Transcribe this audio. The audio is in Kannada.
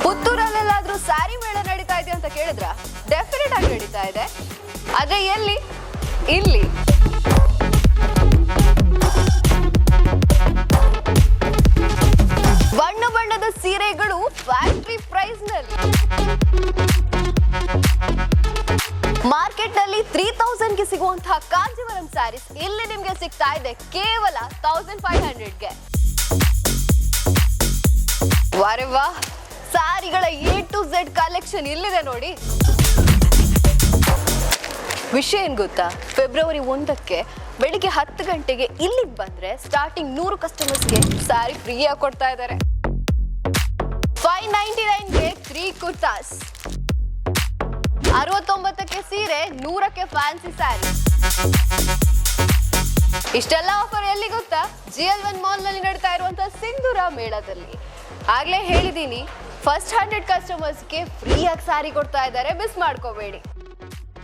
ಪುತ್ತೂರಲ್ಲೆಲ್ಲಾದ್ರೂ ಸ್ಯಾರಿ ಮೇಳ ನಡೀತಾ ಇದೆ ಅಂತ ಕೇಳಿದ್ರ ಡೆಫಿನೆಟ್ ಆಗಿ ನಡೀತಾ ಇದೆ. ಆದ್ರೆ ಎಲ್ಲಿ? ಇಲ್ಲಿ. ಬಣ್ಣ ಬಣ್ಣದ ಸೀರೆಗಳು ಫ್ಯಾಕ್ಟರಿ ಪ್ರೈಸ್ ನಲ್ಲಿ. ಮಾರ್ಕೆಟ್ ನಲ್ಲಿ 3000 ಗೆ ಸಿಗುವಂತಹ ಕಾಂಜೀವರಂ ಸ್ಯಾರೀಸ್ ಇಲ್ಲಿ ನಿಮ್ಗೆ ಸಿಗ್ತಾ ಇದೆ ಕೇವಲ 1500 ಗೆ. ವಾರೆ ವಾ, ಸ್ಯಾರಿಗಳ A to Z ಕಲೆಕ್ಷನ್ ಇಲ್ಲಿದೆ ನೋಡಿ. ವಿಷಯ ಏನ್ ಗೊತ್ತಾ, ಫೆಬ್ರವರಿ 1ಕ್ಕೆ ಬೆಳಿಗ್ಗೆ 10 ಗಂಟೆಗೆ ಇಲ್ಲಿಗೆ ಬಂದ್ರೆ ಸ್ಟಾರ್ಟಿಂಗ್ 100 ಕಸ್ಟಮರ್ಸ್ಗೆ ಸ್ಯಾರಿ ಫ್ರೀ ಆಗಿ ಕೊಡ್ತಾ ಇದ್ದಾರೆ. 599ಗೆ 3 ಕುರ್ತಾಸ್, 69ಕ್ಕೆ ಸೀರೆ, 100ಕ್ಕೆ ಫ್ಯಾನ್ಸಿ ಸ್ಯಾರಿ. ಇಷ್ಟೆಲ್ಲ ಆಫರ್ ಎಲ್ಲಿ ಗೊತ್ತಾ? GL1 ಮಾಲ್ ನಲ್ಲಿ ನಡೀತಾ ಇರುವಂತಹ ಸಿಂಧೂರ ಮೇಳದಲ್ಲಿ. ಆಗ್ಲೇ ಹೇಳಿದೀನಿ, ಫಸ್ಟ್ 100 ಕಸ್ಟಮರ್ಸ್ಗೆ ಫ್ರೀ ಆಗಿ ಸ್ಯಾರಿ ಕೊಡ್ತಾ ಇದ್ದಾರೆ, ಮಿಸ್ ಮಾಡ್ಕೋಬೇಡಿ.